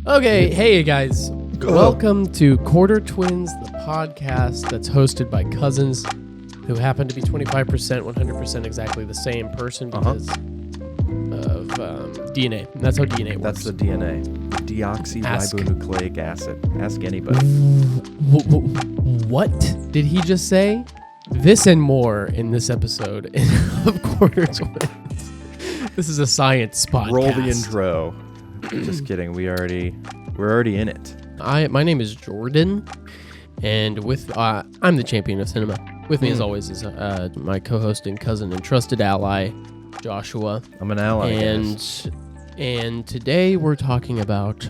Okay, hey guys. Welcome to Quarter Twins, the podcast that's hosted by cousins who happen to be 25%, 100% exactly the same person because of DNA. That's how DNA works. That's the DNA. Deoxyribonucleic acid. Ask anybody. What did he just say? This and more in this episode of Quarter Twins. This is a science podcast. Roll the intro. Just kidding. We're already in it. My name is Jordan, and I'm the champion of cinema. With me, as always, is my co-host and cousin and trusted ally, Joshua. I'm an ally. And today we're talking about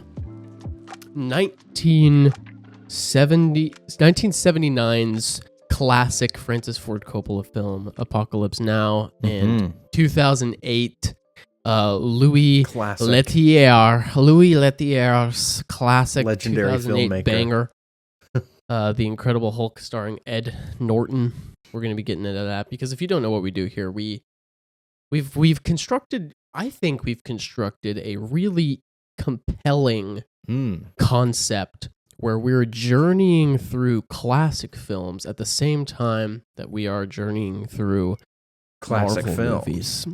1979's classic Francis Ford Coppola film, Apocalypse Now, and 2008 Louis Lettier's classic legendary 2008 filmmaker banger, The Incredible Hulk, starring Ed Norton. We're going to be getting into that because if you don't know what we do here, we've constructed a really compelling concept where we're journeying through classic films at the same time that we are journeying through classic films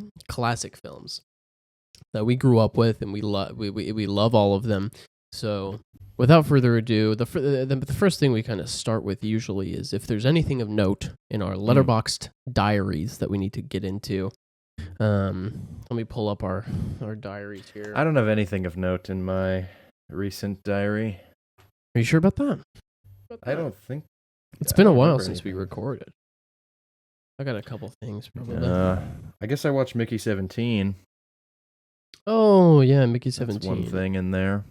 that we grew up with, and we love all of them. So without further ado, the first thing we kind of start with usually is if there's anything of note in our letterboxed diaries that we need to get into. Let me pull up our diaries here. I don't have anything of note in my recent diary. Are you sure about that? I don't think. It's been a while since we recorded. I got a couple things probably. I guess I watched Mickey 17. Oh yeah, Mickey 17. That's one thing in there.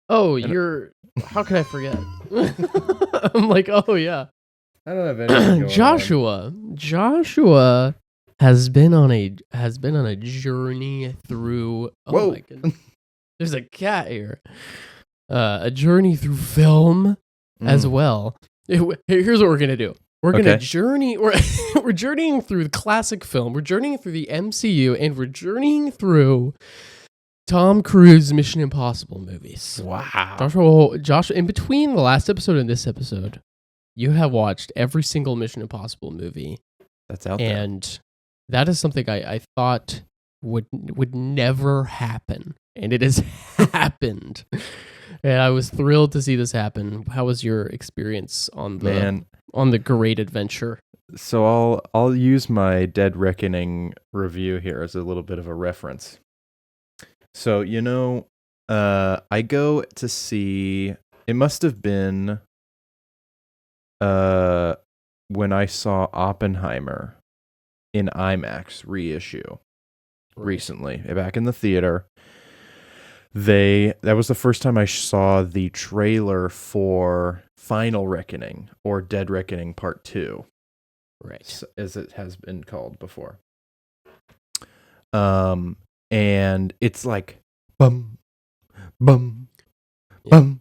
Oh, how could I forget? I'm like, oh yeah. I don't have anything going Joshua has been on a journey through. Oh my goodness. There's a cat here. A journey through film as well. Here's what we're gonna do. We're gonna journey. We're journeying through the classic film. We're journeying through the MCU, and we're journeying through Tom Cruise Mission Impossible movies. Wow, Joshua, in between the last episode and this episode, you have watched every single Mission Impossible movie that's out there, and that is something I thought would never happen, and it has happened. And I was thrilled to see this happen. How was your experience on the great adventure? So I'll use my Dead Reckoning review here as a little bit of a reference. So, I go to see, it must have been when I saw Oppenheimer in IMAX reissue recently, back in the theater. That was the first time I saw the trailer for Final Reckoning, or Dead Reckoning Part 2. Right. As it has been called before. And it's like, bum, bum, bum,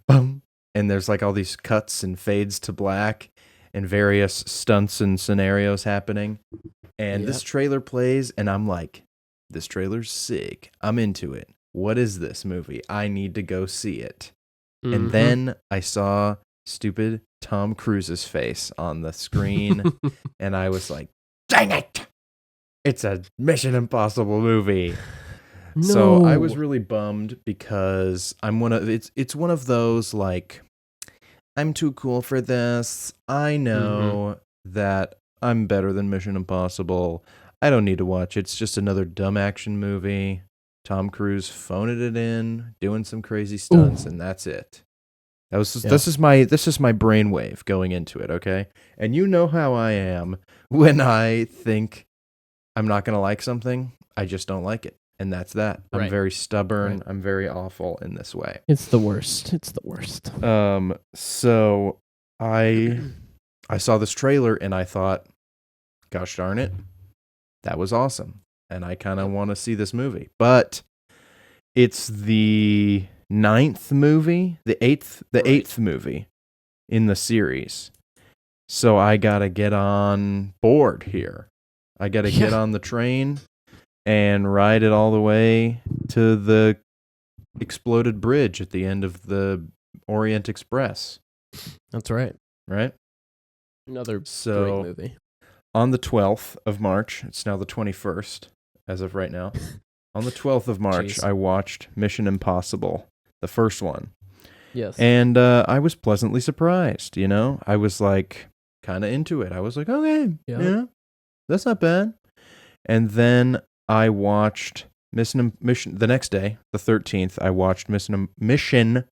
bum. And there's like all these cuts and fades to black and various stunts and scenarios happening. And this trailer plays, and I'm like, this trailer's sick. I'm into it. What is this movie? I need to go see it. And then I saw stupid Tom Cruise's face on the screen, and I was like, dang it! It's a Mission Impossible movie. No. So I was really bummed because it's one of those, like, I'm too cool for this. I know that I'm better than Mission Impossible. I don't need to watch it. It's just another dumb action movie. Tom Cruise phoning it in, doing some crazy stunts, and that's it. This is my brainwave going into it, okay? And you know how I am when I think I'm not gonna like something. I just don't like it, and that's that. I'm very stubborn. I'm very awful in this way. It's the worst. So I saw this trailer and I thought, gosh darn it, that was awesome. And I kind of want to see this movie. But it's the eighth movie in the series. So I got to get on board here. I got to get on the train and ride it all the way to the exploded bridge at the end of the Orient Express. That's right. Right? Another So, great movie. On the 12th of March, it's now the 21st as of right now. On the 12th of March, I watched Mission Impossible, the first one. Yes. And I was pleasantly surprised, you know? I was like kind of into it. I was like, okay, yeah, that's not bad. And then I watched Mission the next day, the 13th, I watched Mission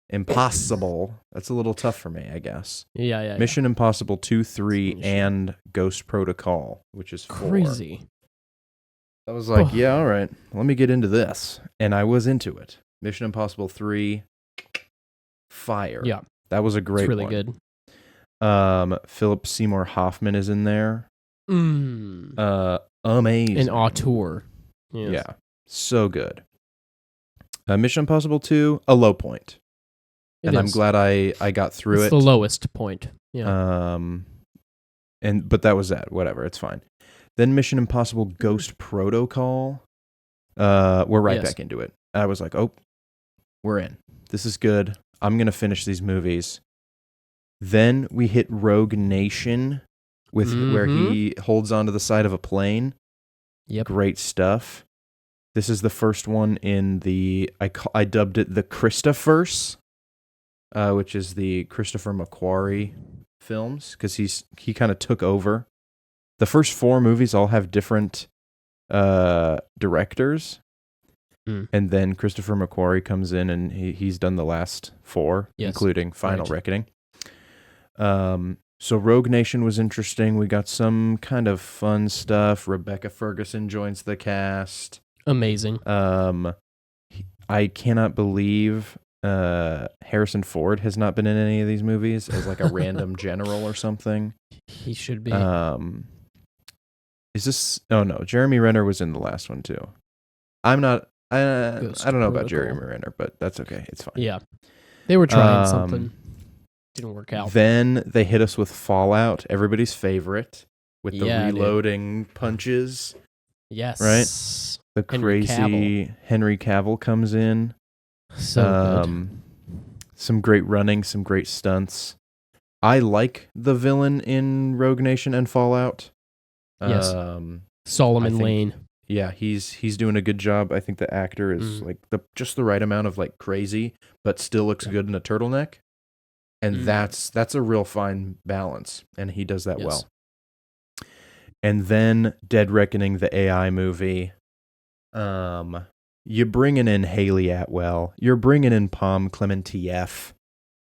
Impossible. That's a little tough for me, I guess. Yeah. Mission Impossible 2, 3, and Ghost Protocol, which is 4. Crazy. I was like, yeah, all right, let me get into this. And I was into it. Mission Impossible 3, fire. Yeah. That was a great one. It's really good. Philip Seymour Hoffman is in there. Amazing. An auteur. Yes. Yeah, so good. Mission Impossible 2, a low point. I'm glad I got through it. It's the lowest point. Yeah. But that was that. Whatever, it's fine. Then Mission Impossible Ghost Protocol. We're right back into it. I was like, oh, we're in. This is good. I'm going to finish these movies. Then we hit Rogue Nation with where he holds onto the side of a plane. Yep. Great stuff. This is the first one in the, I dubbed it the Christopherse, which is the Christopher McQuarrie films, because he kind of took over. The first 4 movies all have different directors, and then Christopher McQuarrie comes in and he's done the last 4, including Final Reckoning. So Rogue Nation was interesting. We got some kind of fun stuff. Rebecca Ferguson joins the cast. Amazing. I cannot believe Harrison Ford has not been in any of these movies as like a random general or something. He should be. Is this? Oh no, Jeremy Renner was in the last one too. I'm not. I don't know about Jeremy Renner, but that's okay. It's fine. Yeah, they were trying something. Didn't work out. Then they hit us with Fallout, everybody's favorite, with the reloading punches. Yes. Right? The crazy Henry Cavill comes in. So good. Some great running, some great stunts. I like the villain in Rogue Nation and Fallout. Yes. Solomon Lane. Yeah, he's doing a good job. I think the actor is like just the right amount of like crazy, but still looks good in a turtleneck. And that's a real fine balance, and he does that well. And then Dead Reckoning, the AI movie. You're bringing in Haley Atwell. You're bringing in Pom Klementieff.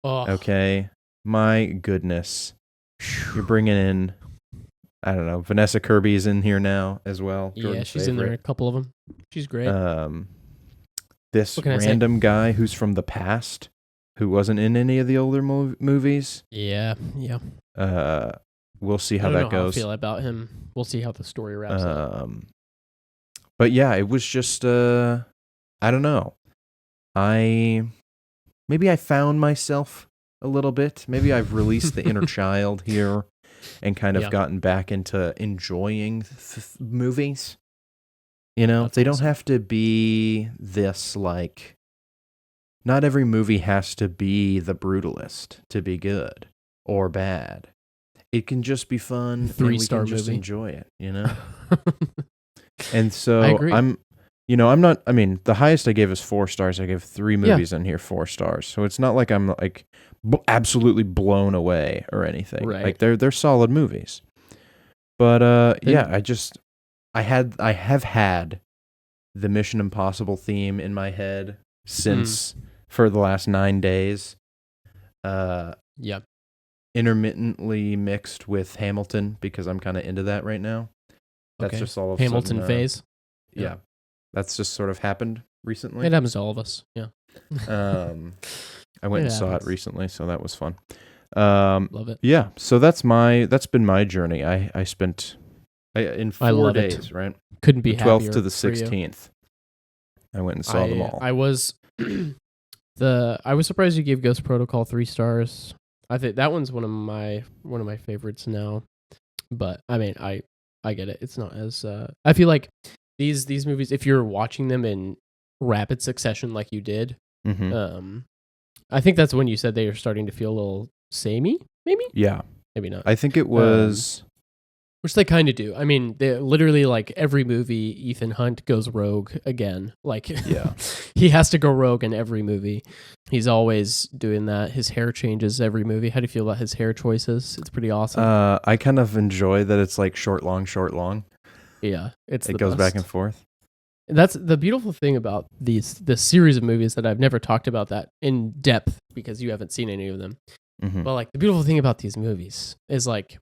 Oh. Okay? My goodness. You're bringing in, I don't know, Vanessa Kirby's in here now as well. Jordan's she's favorite. In there, a couple of them. She's great. This random guy who's from the past, who wasn't in any of the older movies. Yeah. We'll see how that goes. How I feel about him. We'll see how the story wraps up. But yeah, it was just, I don't know. Maybe I found myself a little bit. Maybe I've released the inner child here and kind of gotten back into enjoying movies. You know, they don't have to be this like, not every movie has to be The Brutalist to be good or bad. It can just be fun. 3-star movie. Just enjoy it, you know? And so I agree. the highest I gave is 4 stars. I gave 3 movies in here 4 stars. So it's not like I'm like absolutely blown away or anything. Right. Like they're solid movies. But I have had the Mission Impossible theme in my head since for the last 9 days. Intermittently mixed with Hamilton because I'm kind of into that right now. That's just all of Hamilton phase. Yeah. That's just sort of happened recently. It happens to all of us. Yeah. I went and saw it recently, so that was fun. Love it. Yeah. So that's been my journey. I spent in 4 days, right? Couldn't be happier. 12th to the 16th. I went and saw them all. I was surprised you gave Ghost Protocol 3 stars. I think that one's one of my favorites now. But I mean, I get it. It's not as I feel like these movies, if you're watching them in rapid succession like you did. Mm-hmm. I think that's when you said they are starting to feel a little samey, maybe? Yeah. Maybe not. I think it was... which they kind of do. I mean, they literally, like, every movie, Ethan Hunt goes rogue again. Like, Yeah. he has to go rogue in every movie. He's always doing that. His hair changes every movie. How do you feel about his hair choices? It's pretty awesome. I kind of enjoy that it's like short, long, short, long. Yeah, it goes back and forth. That's the beautiful thing about this series of movies that I've never talked about that in depth because you haven't seen any of them. Mm-hmm. But like the beautiful thing about these movies is like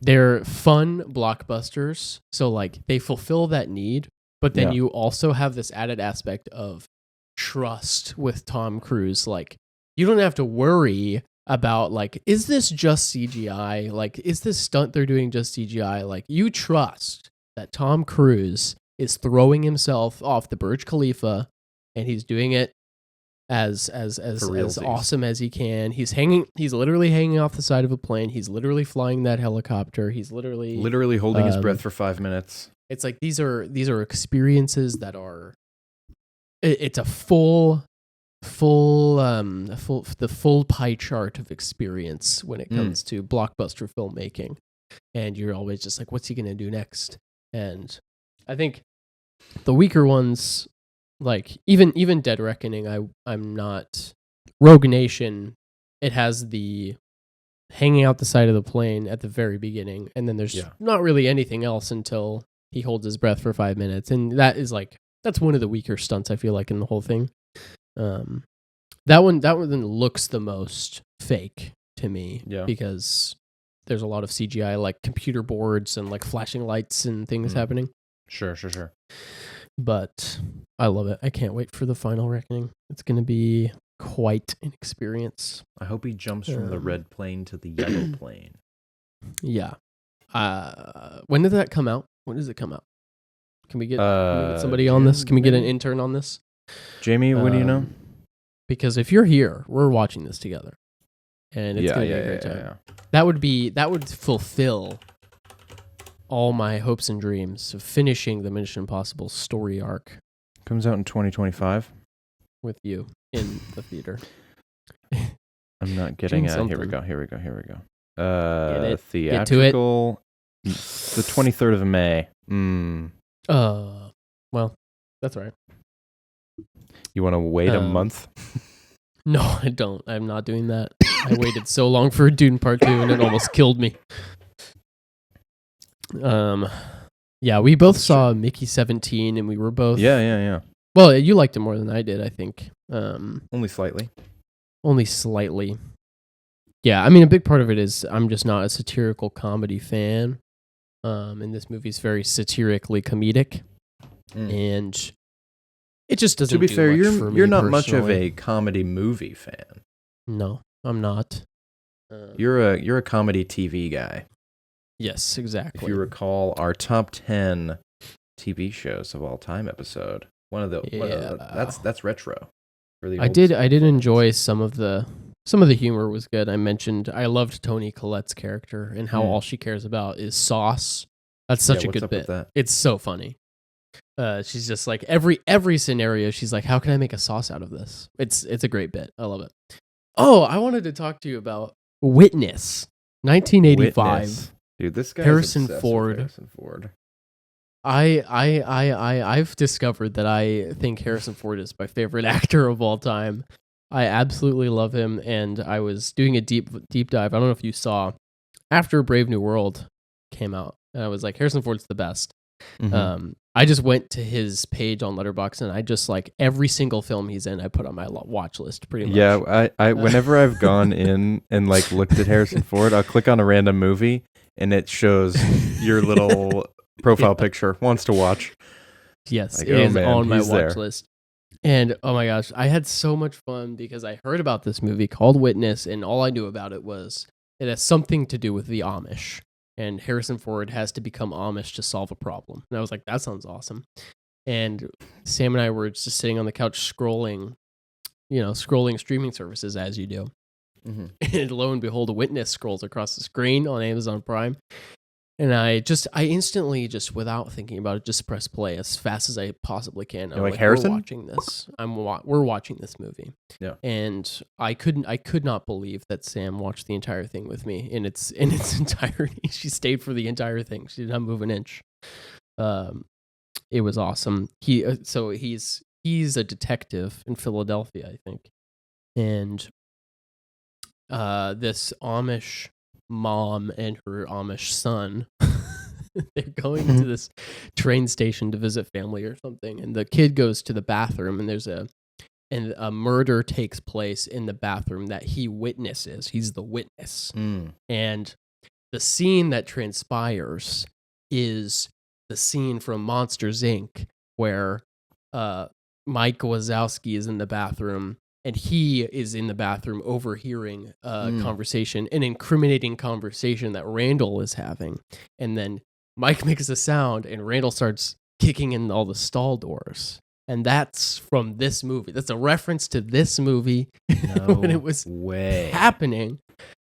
they're fun blockbusters. So like they fulfill that need, but then you also have this added aspect of trust with Tom Cruise. Like you don't have to worry about like, is this just CGI? Like, is this stunt they're doing just CGI? Like you trust that Tom Cruise is throwing himself off the Burj Khalifa and he's doing it as awesome as he can. He's literally hanging off the side of a plane. He's literally flying that helicopter. He's literally holding his breath for 5 minutes. It's like these are experiences that are it's a full pie chart of experience when it comes to blockbuster filmmaking. And you're always just like, what's he going to do next? And I think the weaker ones, like even Dead Reckoning, I'm not. Rogue Nation, it has the hanging out the side of the plane at the very beginning, and then there's not really anything else until he holds his breath for 5 minutes, and that's one of the weaker stunts I feel like in the whole thing. That one then looks the most fake to me, because there's a lot of CGI, like computer boards and like flashing lights and things happening. Sure. But I love it. I can't wait for the final reckoning. It's going to be quite an experience. I hope he jumps from the red plane to the yellow plane. Yeah. When did that come out? When does it come out? Can we get somebody on this? Can we get an intern on this? Jamie, what do you know? Because if you're here, we're watching this together. And it's going to be a great time. Yeah. That would fulfill all my hopes and dreams of finishing the Mission Impossible story arc. Comes out in 2025. With you in the theater. I'm not getting it. Here we go. Theatrical. The 23rd of May. Well, that's all right. You want to wait a month? No, I don't. I'm not doing that. I waited so long for Dune Part 2 and it almost killed me. Yeah, we both saw Mickey 17 and we were both... Yeah. Well, you liked it more than I did, I think. Only slightly. Only slightly. Yeah, I mean, a big part of it is I'm just not a satirical comedy fan. And this movie's very satirically comedic. And it just doesn't. To be fair, you're not personally. Much of a comedy movie fan. No, I'm not. You're a comedy TV guy. Yes, exactly. If you recall our top 10 TV shows of all time episode, that's retro. I did enjoy some of the humor was good. I mentioned I loved Toni Collette's character and how all she cares about is sauce. That's such a good bit. It's so funny. She's just like every scenario. She's like, how can I make a sauce out of this? It's a great bit. I love it. Oh, I wanted to talk to you about Witness, 1985. Witness. Dude, this guy Harrison Ford. I've discovered that I think Harrison Ford is my favorite actor of all time. I absolutely love him, and I was doing a deep dive. I don't know if you saw after Brave New World came out, and I was like, Harrison Ford's the best. Mm-hmm. I just went to his page on Letterboxd, and I just like every single film he's in, I put on my watch list pretty much. Yeah, I whenever I've gone in and like looked at Harrison Ford, I'll click on a random movie, and it shows your little profile picture. Wants to watch. Yes, like, it is on my watch list. And oh my gosh, I had so much fun because I heard about this movie called Witness, and all I knew about it was it has something to do with the Amish. And Harrison Ford has to become Amish to solve a problem. And I was like, that sounds awesome. And Sam and I were just sitting on the couch scrolling streaming services as you do. Mm-hmm. And lo and behold, a Witness scrolls across the screen on Amazon Prime. And I instantly, just without thinking about it, just press play as fast as I possibly can. You're like, Harrison? We're watching this. We're watching this movie. Yeah. And I could not believe that Sam watched the entire thing with me in its entirety. She stayed for the entire thing. She did not move an inch. It was awesome. He's a detective in Philadelphia, I think. And this Amish mom and her Amish son, they're going to this train station to visit family or something, and the kid goes to the bathroom, and a murder takes place in the bathroom that he witnesses. He's the witness. And the scene that transpires is the scene from Monsters, Inc., where Mike Wazowski is in the bathroom, and he is in the bathroom overhearing a conversation, an incriminating conversation that Randall is having. And then Mike makes a sound, and Randall starts kicking in all the stall doors. And that's from this movie. That's a reference to this movie. When it was happening.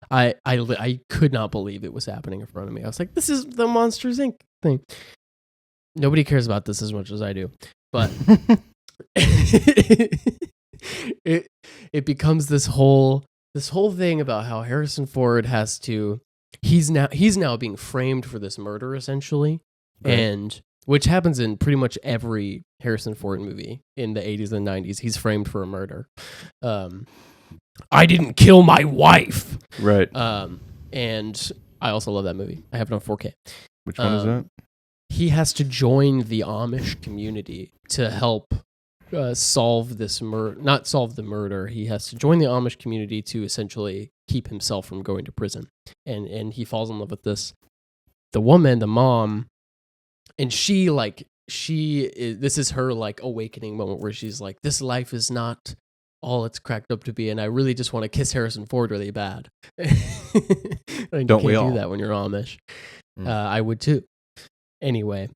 I could not believe it was happening in front of me. I was like, this is the Monsters, Inc. thing. Nobody cares about this as much as I do. But it becomes this whole thing about how Harrison Ford has to he's now being framed for this murder, essentially. Right. And which happens in pretty much every Harrison Ford movie in the 80s and 90s. He's framed for a murder. I didn't kill my wife. Right. And I also love that movie. I have it on 4K. Which one is that? He has to join the Amish community to help solve this murder. Not solve the murder. He has to join the Amish community to essentially keep himself from going to prison. And he falls in love with the woman, the mom, and this is her like awakening moment where she's like, this life is not all it's cracked up to be, and I really just want to kiss Harrison Ford really bad. Don't we all do that when you're Amish? I would too. Anyway,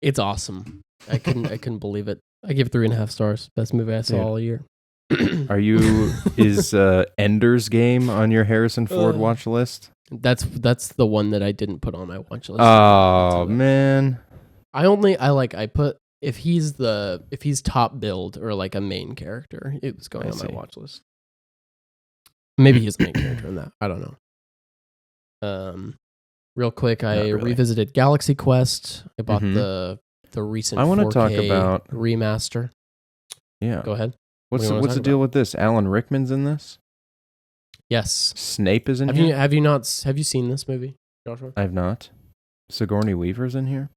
it's awesome. I couldn't believe it. I give it 3.5 stars. Best movie I saw all year. Is Ender's Game on your Harrison Ford watch list? That's the one that I didn't put on my watch list. Oh man. I put if he's top build or like a main character, it was going on my watch list. Maybe he's the main character in that. I don't know. Real quick, I revisited Galaxy Quest. I bought the recent 4K I want to talk about remaster. Yeah. Go ahead. What's the deal with this? Alan Rickman's in this? Yes. Snape is in here? Have you seen this movie, Joshua? I have not. Sigourney Weaver's in here?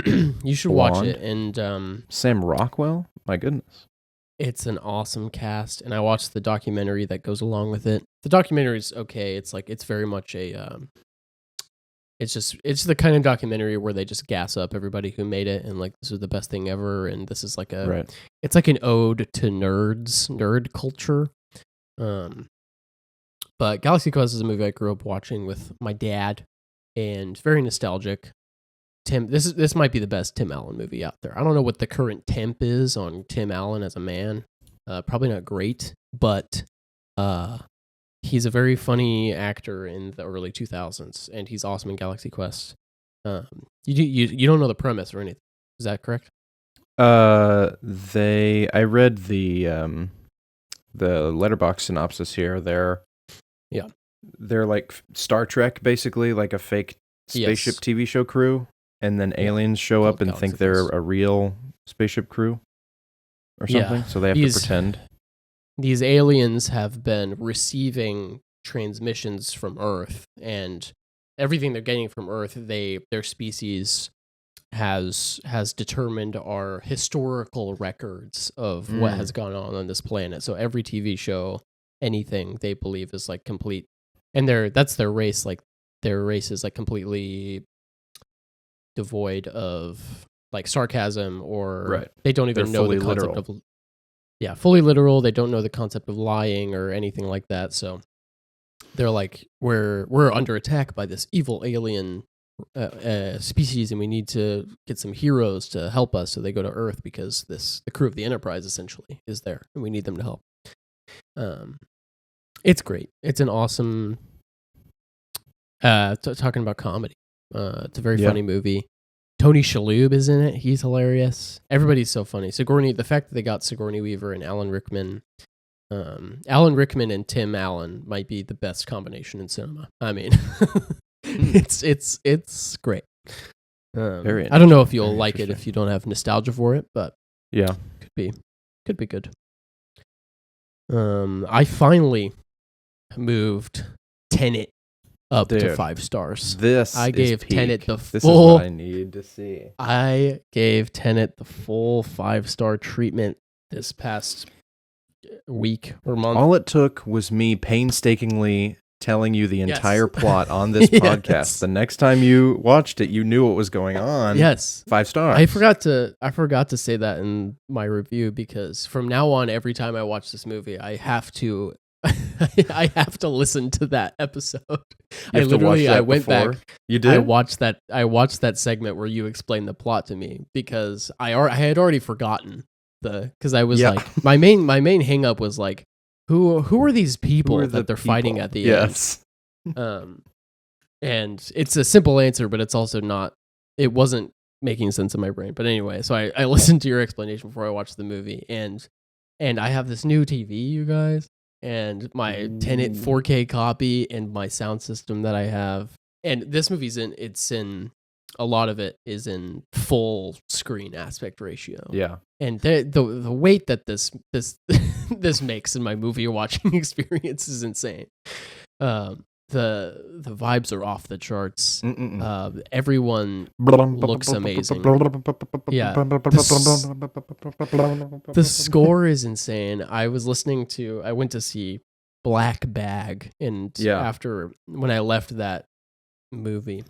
You should watch it. And Sam Rockwell? My goodness. It's an awesome cast, and I watched the documentary that goes along with it. The documentary is okay. It's very much a it's the kind of documentary where they just gas up everybody who made it, and like, this is the best thing ever, and this is like it's like an ode to nerd culture. But Galaxy Quest is a movie I grew up watching with my dad, and very nostalgic. This might be the best Tim Allen movie out there. I don't know what the current temp is on Tim Allen as a man. Probably not great, but he's a very funny actor in the early 2000s, and he's awesome in Galaxy Quest. You don't know the premise or anything. Is that correct? I read the letterbox synopsis here. They're like Star Trek, basically, like a fake spaceship TV show crew, and then aliens show up and Galaxy think they're a real spaceship crew or something. So they have to pretend. These aliens have been receiving transmissions from Earth, and everything they're getting from Earth, their species has determined are historical records of what has gone on this planet. So every TV show, anything they believe is like complete, and that's their race. Like, their race is like completely devoid of like sarcasm, or they don't even know the concept of fully literal. They don't know the concept of lying or anything like that. So they're like, we're under attack by this evil alien species, and we need to get some heroes to help us. So they go to Earth because the crew of the Enterprise essentially is there, and we need them to help. It's great. It's an awesome talking about comedy. It's a very funny movie. Tony Shalhoub is in it. He's hilarious. Everybody's so funny. The fact that they got Sigourney Weaver and Alan Rickman and Tim Allen might be the best combination in cinema. I mean, it's great. I don't know if you'll like it if you don't have nostalgia for it, but yeah, could be good. I finally moved Tenet up to 5 stars. I gave Tenet the full. This is what I need to see. I gave Tenet the full 5-star treatment this past week or month. All it took was me painstakingly telling you the entire plot on this podcast. The next time you watched it, you knew what was going on. Yes, 5 stars. I forgot to say that in my review, because from now on, every time I watch this movie, I have to I have to listen to that episode. I went back. You did? I watched that segment where you explained the plot to me, because I had already forgotten because I was like, my main hang up was like, who are these people that they're fighting at the end? And it's a simple answer, but it's also not. It wasn't making sense in my brain. But anyway, so I listened to your explanation before I watched the movie, and I have this new TV, you guys. And my Tenet 4K copy and my sound system that I have. And this movie's a lot of it is in full screen aspect ratio. Yeah. And the weight that this this makes in my movie watching experience is insane. The vibes are off the charts. Everyone looks amazing. Yeah. The score is insane. I went to see Black Bag, and when I left that movie,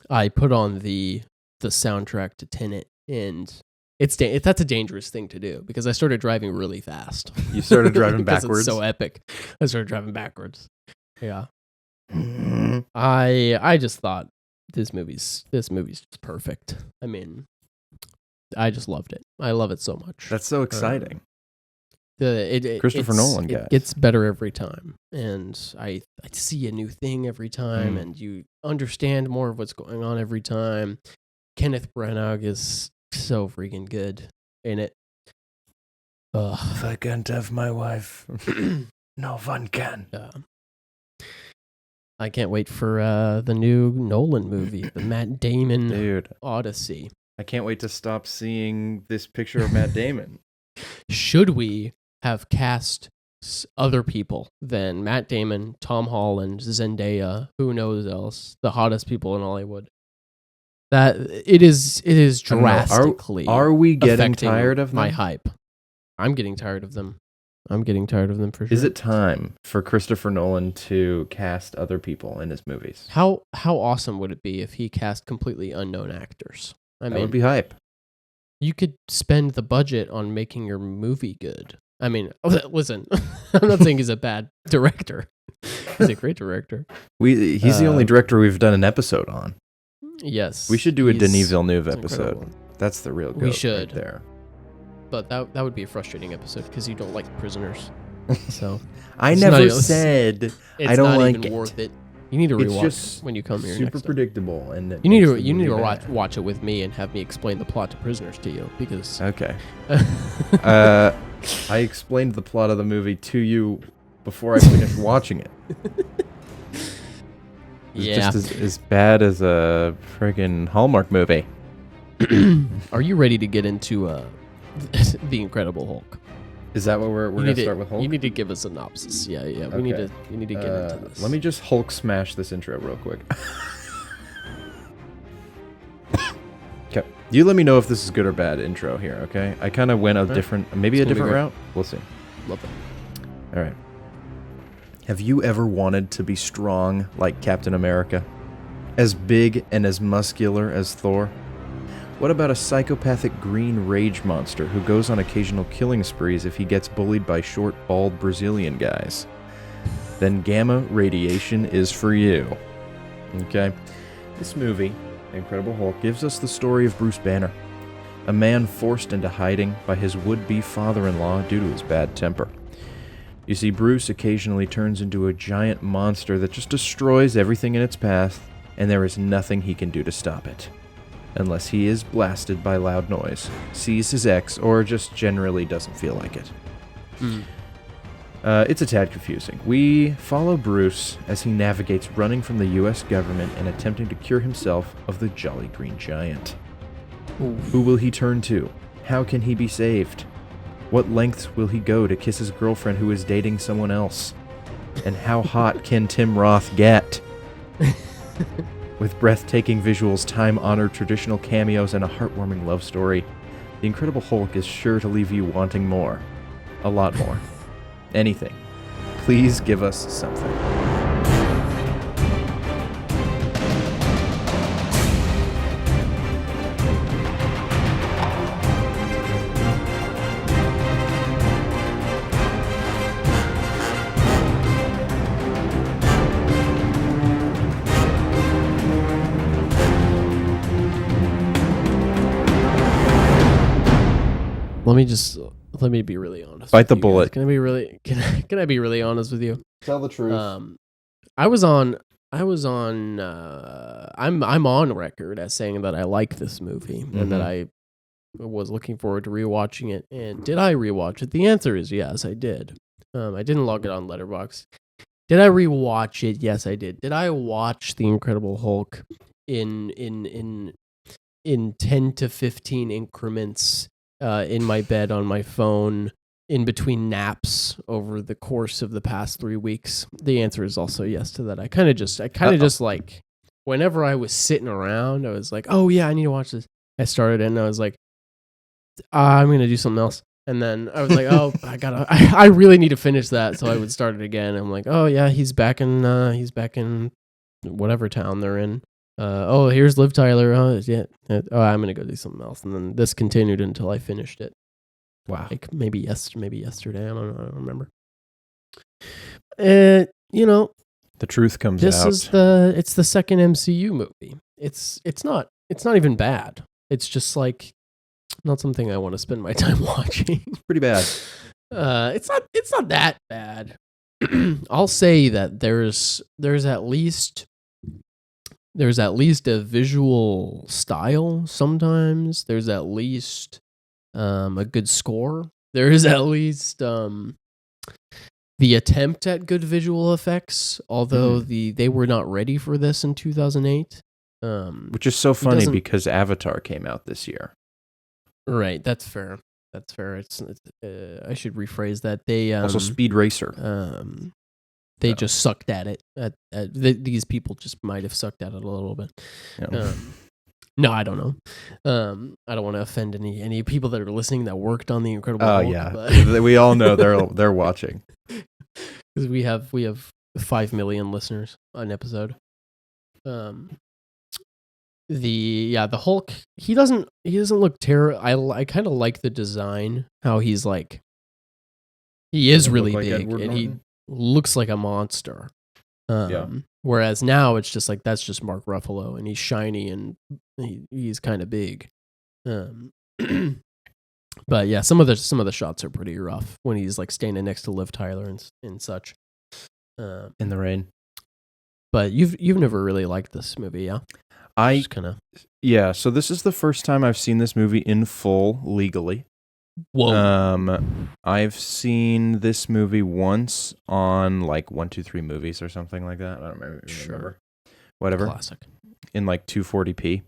I put on the soundtrack to Tenet, and that's a dangerous thing to do, because I started driving really fast. You started driving backwards? It's so epic. I started driving backwards. Yeah. I just thought this movie's just perfect. I mean, I just loved it. I love it so much. That's so exciting. Christopher Nolan guy. It gets better every time, and I see a new thing every time, and you understand more of what's going on every time. Kenneth Branagh is so freaking good in it. If I can't have my wife, no one can. I can't wait for the new Nolan movie, the Matt Damon Odyssey. I can't wait to stop seeing this picture of Matt Damon. Should we have cast other people than Matt Damon, Tom Holland, Zendaya, who knows else, the hottest people in Hollywood? That it is drastically. Are we getting tired of them? My hype? I'm getting tired of them. For sure. Is it time for Christopher Nolan to cast other people in his movies? How awesome would it be if he cast completely unknown actors? That would be hype. You could spend the budget on making your movie good. I mean, listen, I'm not saying he's a bad director. He's a great director. He's the only director we've done an episode on. Yes. We should do a Denis Villeneuve episode. Incredible. That's the real goat. We should. Right there. But that would be a frustrating episode because you don't like Prisoners. So I never said I don't like it. It's not even worth it. You need to rewatch it when you come here. Super predictable, and you need to watch it with me and have me explain the plot to Prisoners to you, because okay. I explained the plot of the movie to you before I finished watching it. It's just as bad as a friggin' Hallmark movie. Are you ready to get into The Incredible Hulk? Is that what we're going to start with Hulk? You need to give a synopsis. Yeah. Okay. We need to get into this. Let me just Hulk smash this intro real quick. Okay. You let me know if this is good or bad intro here, okay? I kind of went a different route. We'll see. Love it. All right. Have you ever wanted to be strong like Captain America? As big and as muscular as Thor? What about a psychopathic green rage monster who goes on occasional killing sprees if he gets bullied by short, bald Brazilian guys? Then gamma radiation is for you. Okay? This movie, The Incredible Hulk, gives us the story of Bruce Banner, a man forced into hiding by his would-be father-in-law due to his bad temper. You see, Bruce occasionally turns into a giant monster that just destroys everything in its path, and there is nothing he can do to stop it. Unless he is blasted by loud noise, sees his ex, or just generally doesn't feel like it. It's a tad confusing. We follow Bruce as he navigates running from the U.S. government and attempting to cure himself of the Jolly Green Giant. Who will he turn to? How can he be saved? What lengths will he go to kiss his girlfriend who is dating someone else? And how hot can Tim Roth get? With breathtaking visuals, time-honored traditional cameos, and a heartwarming love story, The Incredible Hulk is sure to leave you wanting more. A lot more. Anything. Please give us something. Let me be really honest. Bite the bullet. Can I be really honest with you? Tell the truth. I'm on record as saying that I like this movie and that I was looking forward to rewatching it. And did I rewatch it? The answer is yes, I did. I didn't log it on Letterboxd. Did I rewatch it? Yes, I did. Did I watch The Incredible Hulk in 10 to 15 increments in my bed on my phone in between naps over the course of the past 3 weeks? The answer is also yes to that. I kind of just like, whenever I was sitting around, I was like, oh yeah, I need to watch this. I started it and I was like, I'm going to do something else. And then I was like, oh, I really need to finish that. So I would start it again. I'm like, oh yeah, he's back in whatever town they're in. Oh, here's Liv Tyler. Oh, yeah. Oh, I'm gonna go do something else. And then this continued until I finished it. Wow. Like maybe yesterday. I don't remember. The truth comes out. It's the second MCU movie. It's not even bad. It's just like not something I want to spend my time watching. Pretty bad. It's not that bad. I'll say that there's at least a visual style sometimes. There's at least a good score. There is at least the attempt at good visual effects, although they were not ready for this in 2008. Which is so funny because Avatar came out this year. Right, that's fair. It's I should rephrase that. They also Speed Racer. They just sucked at it. These people just might have sucked at it a little bit. Yeah. No, I don't know. I don't want to offend any people that are listening that worked on The Incredible Hulk. Oh yeah, we all know they're watching. Because we have 5 million listeners an episode. The Hulk, he doesn't look terrible. I kind of like the design, how he's like, he is really big and he looks like a monster. Whereas now it's just like, that's just Mark Ruffalo and he's shiny and he's kind of big. But yeah, some of the shots are pretty rough when he's like standing next to Liv Tyler and such. In the rain. But you've never really liked this movie, yeah? Yeah, so this is the first time I've seen this movie in full legally. Whoa. I've seen this movie once on like 123 Movies or something like that. I don't remember. Sure. Whatever. Classic. In like 240p.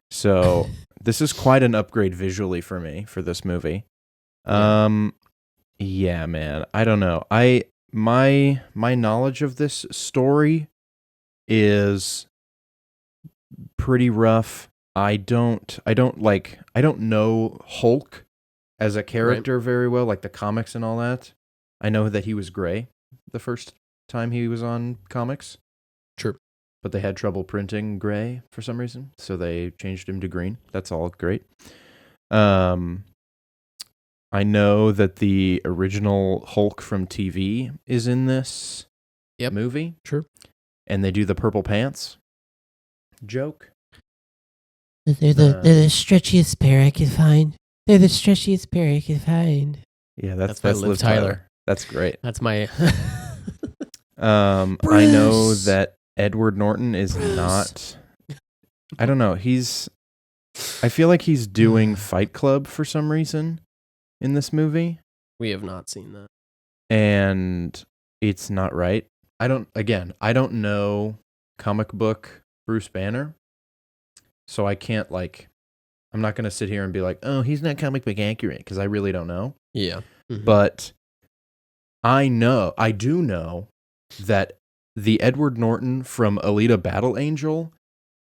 So this is quite an upgrade visually for me for this movie. Yeah, man. I don't know. My knowledge of this story is pretty rough. I don't know Hulk as a character very well, like the comics and all that. I know that he was gray the first time he was on comics. True. But they had trouble printing gray for some reason, so they changed him to green. That's all great. I know that the original Hulk from TV is in this movie. True. And they do the purple pants joke. They're the stretchiest pair I could find. They're the stretchiest pair I could find. Yeah, that's Liv Tyler. That's great. That's my... I know that Edward Norton is not. I don't know. I feel like he's doing Fight Club for some reason in this movie. We have not seen that. And it's not right. I don't know comic book Bruce Banner. So I can't I'm not going to sit here and be like, oh, he's not comic book accurate, because I really don't know. Yeah. Mm-hmm. But I do know that the Edward Norton from Alita Battle Angel,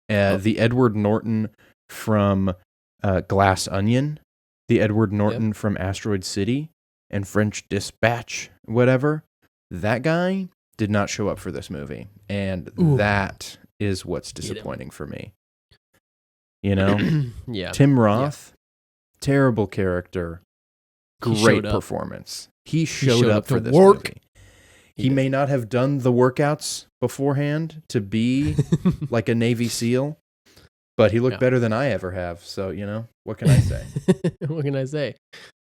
the Edward Norton from Glass Onion, the Edward Norton from Asteroid City and French Dispatch, whatever, that guy did not show up for this movie. And that is what's disappointing for me. You know? Yeah. Tim Roth, terrible character, great performance. He showed up for this movie. He may not have done the workouts beforehand to be like a Navy SEAL, but he looked better than I ever have. So, what can I say? What can I say?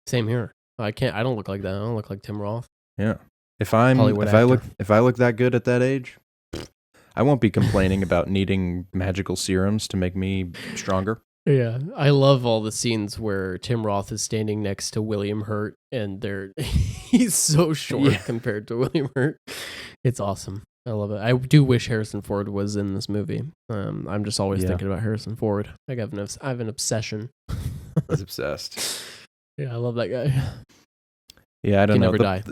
Same here. I don't look like that. I don't look like Tim Roth. Yeah. If I look that good at that age, I won't be complaining about needing magical serums to make me stronger. Yeah, I love all the scenes where Tim Roth is standing next to William Hurt, and he's so short compared to William Hurt. It's awesome. I love it. I do wish Harrison Ford was in this movie. I'm just always thinking about Harrison Ford. I have an obsession. He's obsessed. Yeah, I love that guy. Yeah, I don't know. Never die.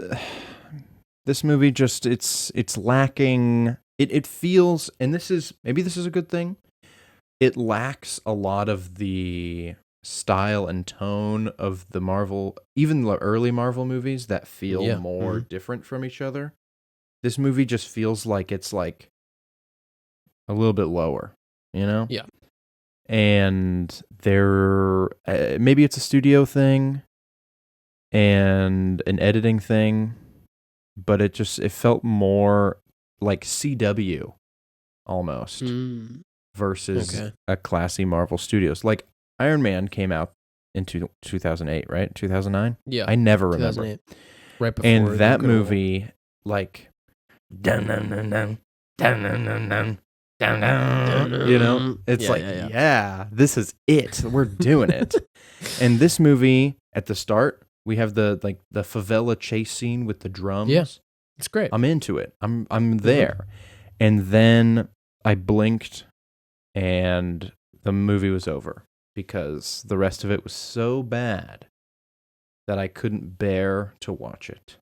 This movie just it's lacking. It feels, and maybe this is a good thing. It lacks a lot of the style and tone of the Marvel, even the early Marvel movies that feel more different from each other. This movie just feels like it's like a little bit lower, Yeah. And maybe it's a studio thing and an editing thing, but it felt more like CW almost versus a classy Marvel Studios. Like Iron Man came out in 2008, right? 2009? Yeah. I never remember. Right before. And that movie, like, dun, dun, dun, dun, dun, dun, dun, dun, dun, dun, it's this is it. We're doing it. And this movie, at the start, we have the favela chase scene with the drums. Yeah. It's great. I'm into it. I'm there. And then I blinked and the movie was over because the rest of it was so bad that I couldn't bear to watch it.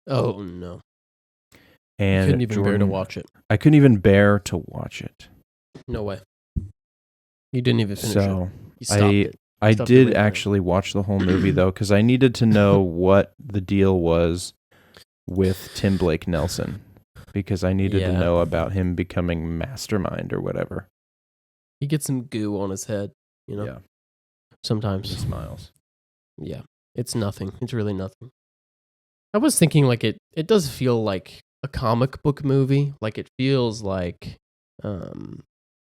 Oh no. And you couldn't even bear to watch it. I couldn't even bear to watch it. No way. You didn't even finish it. You stopped it. I did actually watch the whole movie though, because I needed to know what the deal was with Tim Blake Nelson, because I needed to know about him becoming Mastermind or whatever. He gets some goo on his head, Yeah. Sometimes. He smiles. Yeah. It's nothing. It's really nothing. I was thinking it does feel like a comic book movie. Like it feels like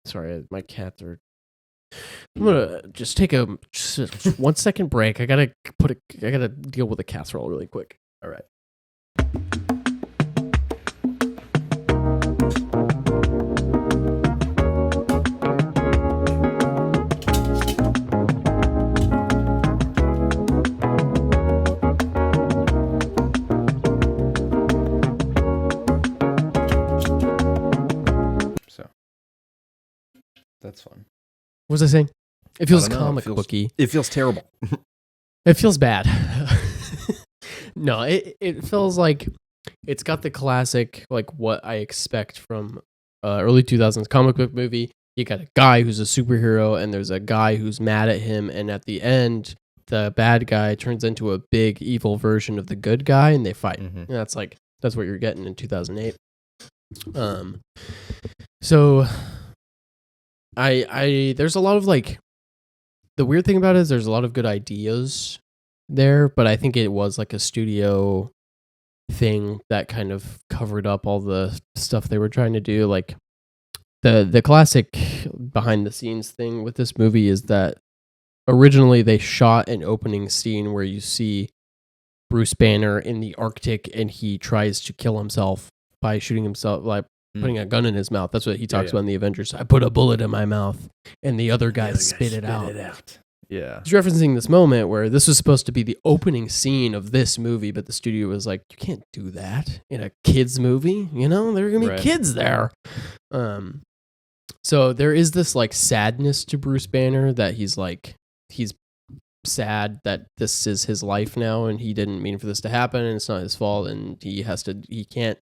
sorry, my cats are. I'm gonna just take a 1 second break. I gotta deal with a casserole really quick. All right. So that's fun. What was I saying? It feels comic booky. It feels terrible. It feels bad. No, it feels like it's got the classic, like what I expect from early 2000s comic book movie. You got a guy who's a superhero, and there's a guy who's mad at him, and at the end, the bad guy turns into a big evil version of the good guy, and they fight. Mm-hmm. And that's what you're getting in 2008. So I there's a lot of the weird thing about it is there's a lot of good ideas there, but I think it was like a studio thing that kind of covered up all the stuff they were trying to do. Like the classic behind the scenes thing with this movie is that originally they shot an opening scene where you see Bruce Banner in the Arctic and he tries to kill himself by shooting himself, like putting a gun in his mouth. That's what he talks about in the Avengers. I put a bullet in my mouth, and the other guy spit it out. Yeah. He's referencing this moment where this was supposed to be the opening scene of this movie, but the studio was like, you can't do that in a kid's movie. You know, there are going to be kids there. So there is this like sadness to Bruce Banner that he's sad that this is his life now and he didn't mean for this to happen and it's not his fault and he can't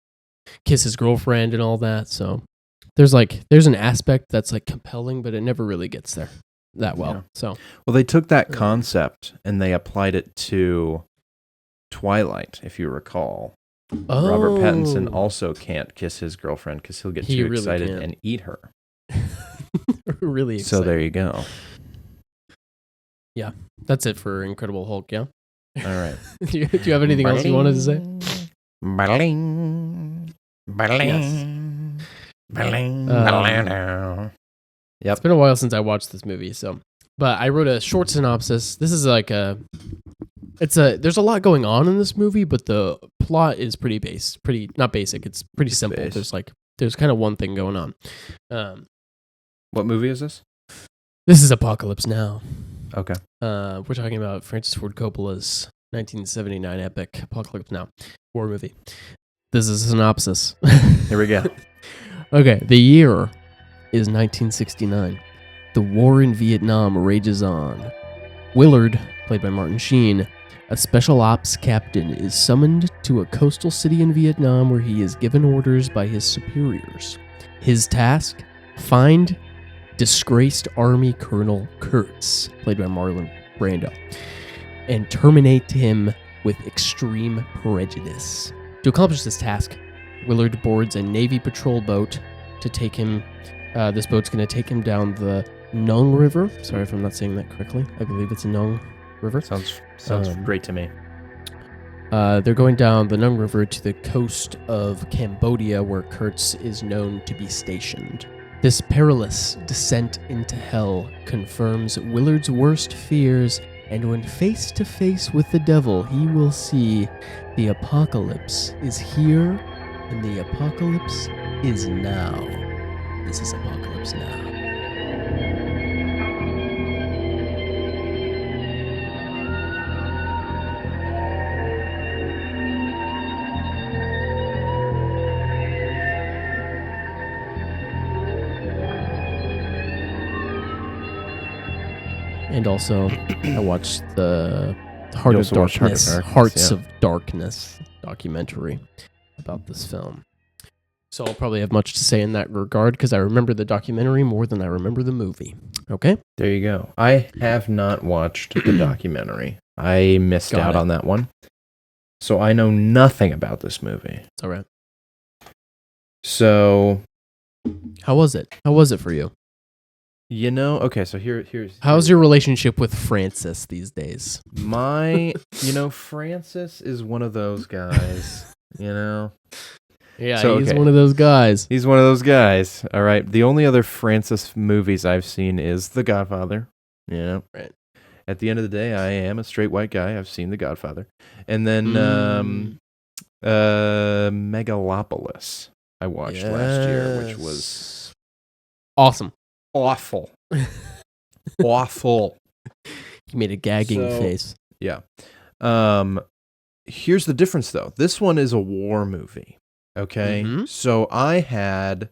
kiss his girlfriend and all that. So there's an aspect that's like compelling, but it never really gets there that well. Yeah. So they took that concept and they applied it to Twilight, if you recall. Robert Pattinson also can't kiss his girlfriend because he'll get too excited and eat her. Really excited. So there you go. Yeah, that's it for Incredible Hulk, yeah? All right. do you have anything else you wanted to say? Yep. It's been a while since I watched this movie, but I wrote a short synopsis. This is like there's a lot going on in this movie, but the plot is not basic, it's pretty simple. There's kind of one thing going on. What movie is this? This is Apocalypse Now. Okay. We're talking about Francis Ford Coppola's 1979 epic Apocalypse Now war movie. This is a synopsis. Here we go. Okay, the year is 1969. The war in Vietnam rages on. Willard, played by Martin Sheen, a special ops captain, is summoned to a coastal city in Vietnam where he is given orders by his superiors. His task? Find disgraced Army Colonel Kurtz, played by Marlon Brando, and terminate him with extreme prejudice. To accomplish this task, Willard boards a Navy patrol boat to take him. This boat's going to take him down the Nung River. Sorry if I'm not saying that correctly. I believe it's a Nung River. Sounds great to me. They're going down the Nung River to the coast of Cambodia, where Kurtz is known to be stationed. This perilous descent into hell confirms Willard's worst fears, and when face to face with the devil, he will see the apocalypse is here, and the apocalypse is now. This is Apocalypse Now. And also, I watched the Hearts of Darkness documentary about this film. So I'll probably have much to say in that regard because I remember the documentary more than I remember the movie. Okay? There you go. I have not watched the documentary. I missed out on that one. So I know nothing about this movie. It's all right. So... How was it? How was it for you? Okay, so here's... How's your relationship with Francis these days? Francis is one of those guys, Yeah, so, he's one of those guys. He's one of those guys, all right? The only other Francis movies I've seen is The Godfather, Right. At the end of the day, I am a straight white guy. I've seen The Godfather. And then Megalopolis I watched last year, which was... awesome. Awful. Awful. He made a gagging face. Yeah. Here's the difference, though. This one is a war movie. Okay? Mm-hmm. So I had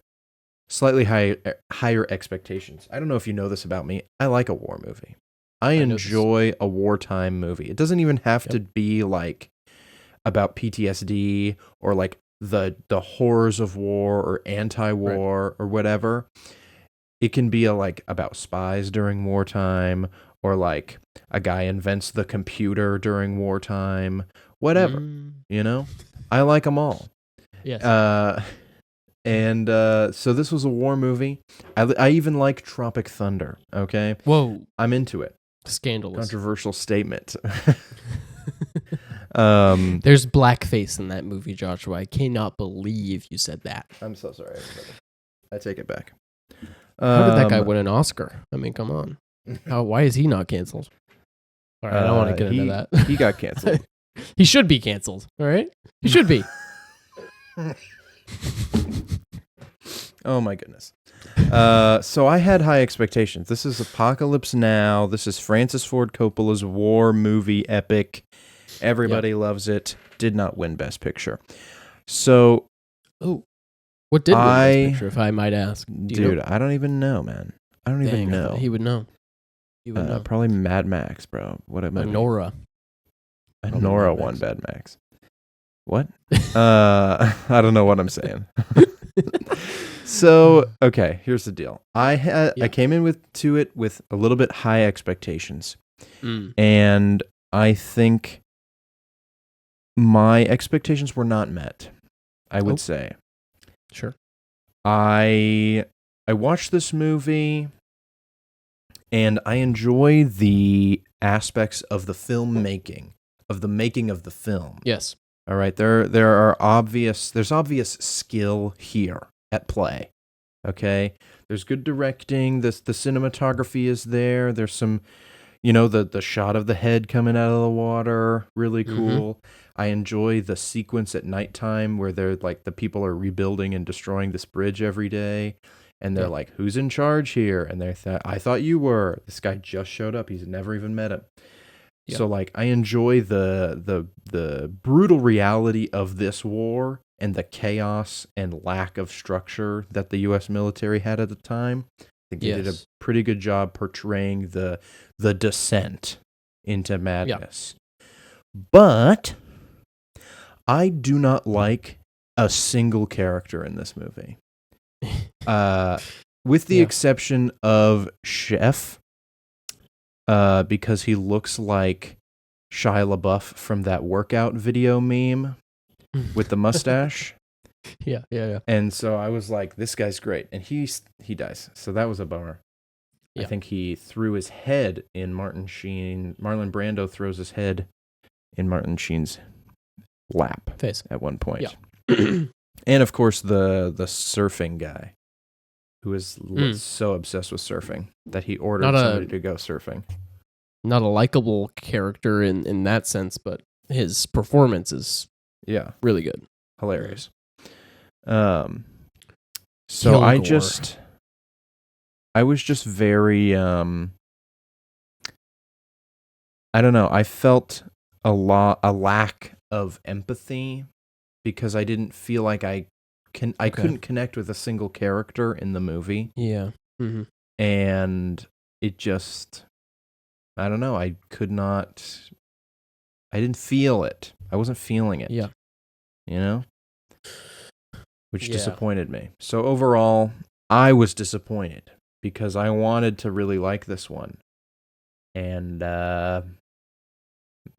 slightly higher expectations. I don't know if you know this about me. I like a war movie. I enjoy a wartime movie. It doesn't even have to be like about PTSD or like the horrors of war or anti-war or whatever. It can be about spies during wartime, or like a guy invents the computer during wartime, whatever. I like them all. Yes. So this was a war movie. I even like Tropic Thunder. Okay. Whoa. I'm into it. Scandalous. Controversial statement. There's blackface in that movie, Joshua. I cannot believe you said that. I'm so sorry, everybody. I take it back. How did that guy win an Oscar? I mean, come on. Why is he not canceled? All right, I don't want to get into that. He got canceled. He should be canceled. All right, he should be. Oh my goodness. So I had high expectations. This is Apocalypse Now. This is Francis Ford Coppola's war movie epic. Everybody loves it. Did not win Best Picture. So, what did win Best Picture, if I might ask? Dude, I don't even know, man. I don't even know. He would know. He would know. Probably Mad Max, bro. What a movie. Nora. Nora won Mad Max. What? I don't know what I'm saying. So, okay, here's the deal. I came in to it with a little bit high expectations. And I think my expectations were not met, I would say. Sure. I watched this movie and I enjoy the aspects of the filmmaking, of the making of the film. Yes. All right, there's obvious skill here at play. Okay? There's good directing, the cinematography is there. There's some, the shot of the head coming out of the water, really cool. I enjoy the sequence at nighttime where they're like the people are rebuilding and destroying this bridge every day. And they're like, who's in charge here? And I thought you were. This guy just showed up. He's never even met him. Yep. So like I enjoy the brutal reality of this war and the chaos and lack of structure that the US military had at the time. I think they did a pretty good job portraying the descent into madness. Yep. But I do not like a single character in this movie. With the exception of Chef, because he looks like Shia LaBeouf from that workout video meme with the mustache. Yeah. And so I was like, this guy's great. And he dies. So that was a bummer. Yeah. I think he threw his head in Martin Sheen. Marlon Brando throws his head in Martin Sheen's face at one point. Yeah. And of course the surfing guy who is so obsessed with surfing that he ordered somebody to go surfing. Not a likable character in that sense, but his performance is really good. Hilarious. So I was just very I don't know, I felt a lack of empathy because I didn't feel like I couldn't connect with a single character in the movie. Yeah. Mm-hmm. And it just, I don't know, I didn't feel it. I wasn't feeling it. Yeah. Which disappointed me. So overall, I was disappointed because I wanted to really like this one. And, I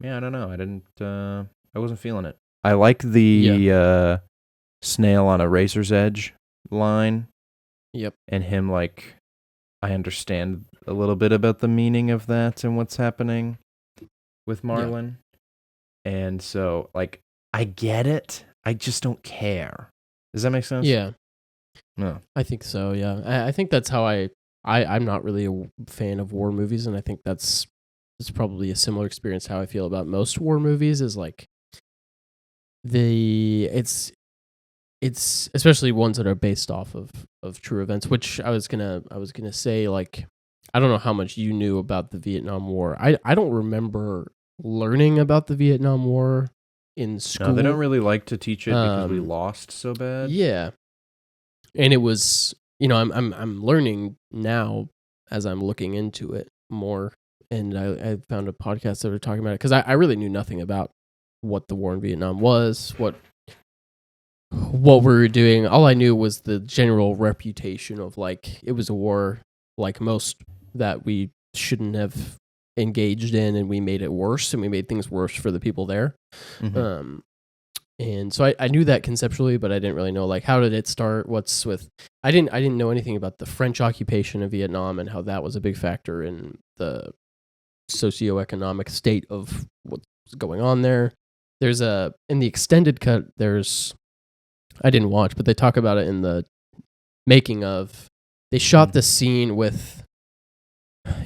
don't know. I wasn't feeling it. I like the snail on a razor's edge line. Yep. And him like, I understand a little bit about the meaning of that and what's happening with Marlon. Yeah. And so like, I get it. I just don't care. Does that make sense? Yeah. No. I think so, yeah. I think that's how I'm not really a fan of war movies, and I think it's probably a similar experience how I feel about most war movies is like it's especially ones that are based off of true events, which I was gonna say, like, I don't know how much you knew about the Vietnam War. I don't remember learning about the Vietnam War in school. No, they don't really like to teach it because we lost so bad. Yeah. And it was, I'm learning now as I'm looking into it more. And I found a podcast that were talking about it because I really knew nothing about what the war in Vietnam was, what we were doing. All I knew was the general reputation of like it was a war like most that we shouldn't have engaged in, and we made it worse, and we made things worse for the people there. Mm-hmm. And so I knew that conceptually, but I didn't really know like how did it start. I didn't know anything about the French occupation of Vietnam and how that was a big factor in the socioeconomic state of what's going on there. There's in the extended cut, I didn't watch, but they talk about it in the making of. They shot the scene with.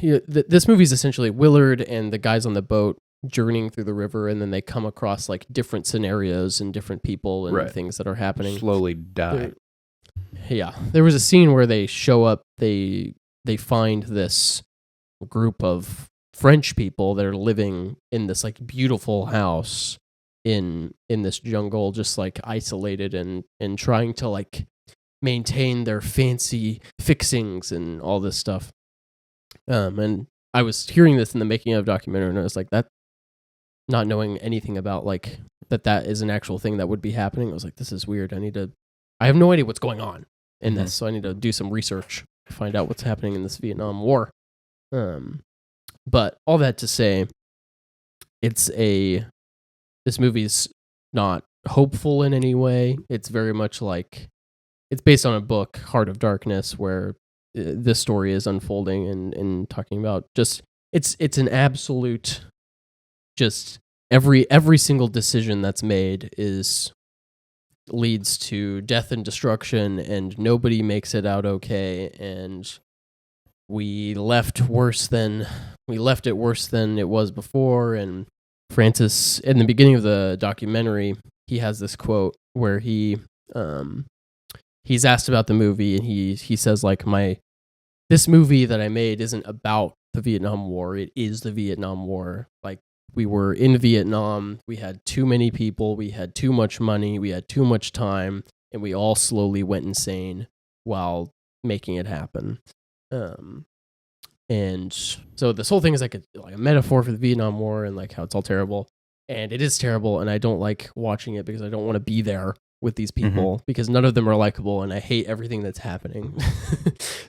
This movie is essentially Willard and the guys on the boat journeying through the river, and then they come across like different scenarios and different people and things that are happening. Slowly die. Yeah, there was a scene where they show up. They find this group of French people that are living in this like beautiful house in this jungle, just like isolated and trying to like maintain their fancy fixings and all this stuff. And I was hearing this in the making of documentary, and I was like, that, not knowing anything about like that is an actual thing that would be happening. I was like, this is weird. I have no idea what's going on in this, so I need to do some research to find out what's happening in this Vietnam War. But all that to say, this movie's not hopeful in any way. It's very much like, it's based on a book, Heart of Darkness, where this story is unfolding and talking about just, it's an absolute, just every single decision that's made leads to death and destruction, and nobody makes it out okay, and we left it worse than it was before. And Francis, in the beginning of the documentary, he has this quote where he's asked about the movie, and he says like, this movie that I made isn't about the Vietnam War, it is the Vietnam War. Like, we were in Vietnam, we had too many people, we had too much money, we had too much time, and we all slowly went insane while making it happen. And so this whole thing is like a metaphor for the Vietnam War and like how it's all terrible. And it is terrible, and I don't like watching it because I don't want to be there with these people, because none of them are likable, and I hate everything that's happening.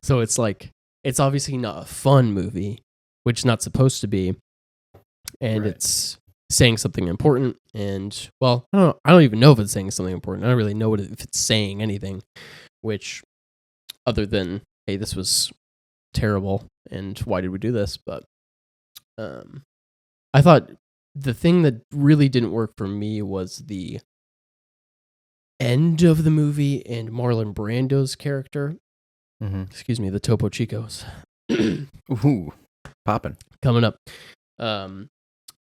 So it's like, it's obviously not a fun movie, which it's not supposed to be. And it's saying something important, and well, I don't even know if it's saying something important. I don't really know if it's saying anything, which, other than, hey, this was terrible, and why did we do this? But I thought the thing that really didn't work for me was the end of the movie and Marlon Brando's character. Excuse me, the Topo Chicos. Ooh, popping. Coming up.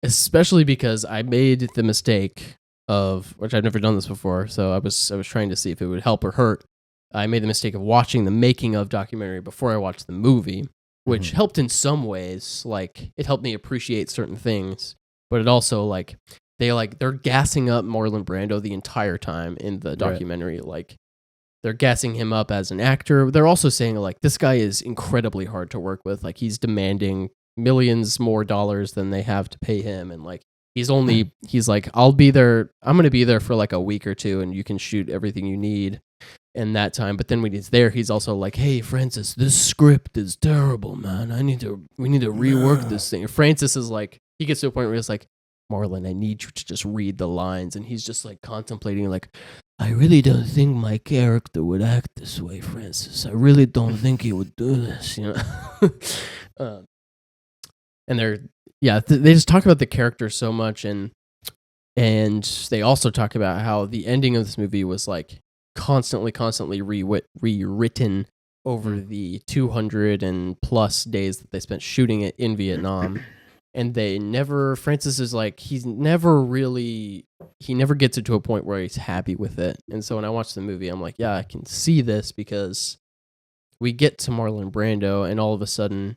Especially because I made the mistake of, which I've never done this before, so I was trying to see if it would help or hurt. I made the mistake of watching the making of documentary before I watched the movie, which helped in some ways. Like, it helped me appreciate certain things, but it also like they're gassing up Marlon Brando the entire time in the documentary. Right. Like, they're gassing him up as an actor. They're also saying like, this guy is incredibly hard to work with. Like, he's demanding millions more dollars than they have to pay him, and like he's like, I'm gonna be there for like a week or two, and you can shoot everything you need in that time. But then when he's there, he's also like, hey Francis, this script is terrible, man. We need to rework this thing. Francis is like, he gets to a point where he's like, Marlon, I need you to just read the lines, and he's just like contemplating like, I really don't think my character would act this way, Francis. I really don't think he would do this, you know. And they just talk about the character so much, and they also talk about how the ending of this movie was like constantly rewritten over the 200 and plus days that they spent shooting it in Vietnam. And Francis is like, he never gets it to a point where he's happy with it. And so when I watched the movie, I'm like, yeah, I can see this, because we get to Marlon Brando, and all of a sudden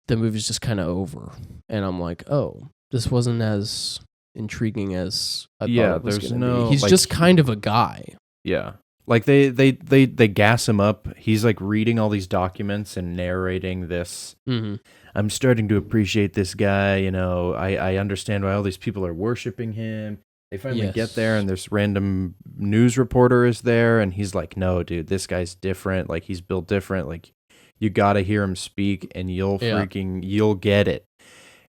the movie's just kind of over, and I'm like, oh, this wasn't as intriguing as I thought it was gonna be. He's like, just kind of a guy. Yeah, like they gas him up. He's like reading all these documents and narrating this. I'm starting to appreciate this guy. You know, I understand why all these people are worshiping him. They finally get there, and this random news reporter is there, and he's like, no, dude, this guy's different. Like, he's built different. Like, you got to hear him speak, and you'll get it.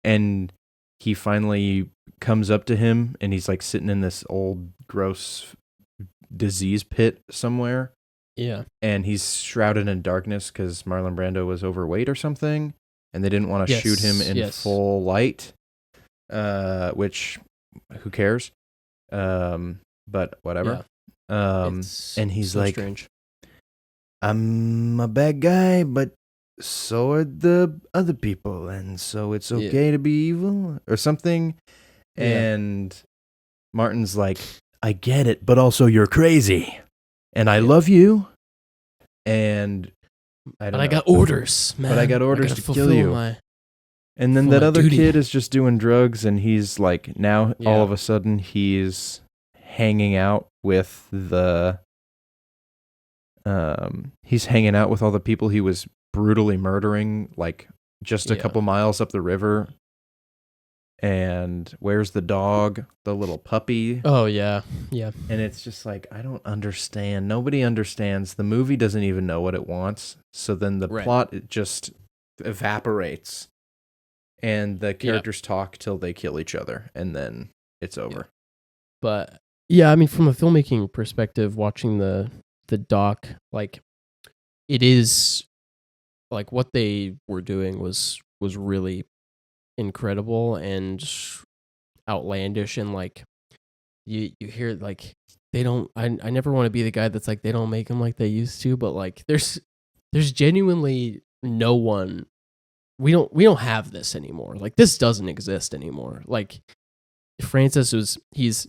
And he finally comes up to him, and he's like sitting in this old gross disease pit somewhere. Yeah. And he's shrouded in darkness because Marlon Brando was overweight or something, and they didn't want to shoot him in full light, which, who cares? But whatever. Yeah. And he's so like, strange. I'm a bad guy, but so are the other people, and so it's okay to be evil or something. Yeah. And Martin's like, I get it, but also you're crazy. and I love you, and I got orders, man. But I got orders to kill you. And then that other kid is just doing drugs, and he's like, now all of a sudden he's hanging out with he's hanging out with all the people he was brutally murdering, like just a couple miles up the river. And where's the dog? The little puppy. Oh, yeah. Yeah. And it's just like, I don't understand. Nobody understands. The movie doesn't even know what it wants. So then the plot, it just evaporates. And the characters talk till they kill each other. And then it's over. Yeah. But, yeah, I mean, from a filmmaking perspective, watching the doc, like, it is, like, what they were doing was really incredible and outlandish, and like you hear like they don't I never want to be the guy that's like they don't make them like they used to, but like there's genuinely no one, we don't have this anymore. Like this doesn't exist anymore. Like Francis was he's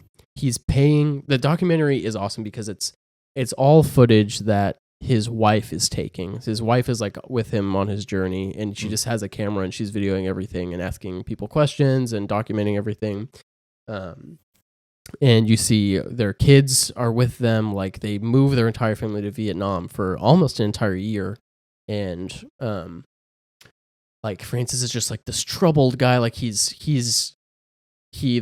paying. The documentary is awesome because it's all footage that his wife is taking. His wife is like with him on his journey, and she just has a camera and she's videoing everything and asking people questions and documenting everything. And you see their kids are with them. Like they move their entire family to Vietnam for almost an entire year. And like Francis is just like this troubled guy. Like the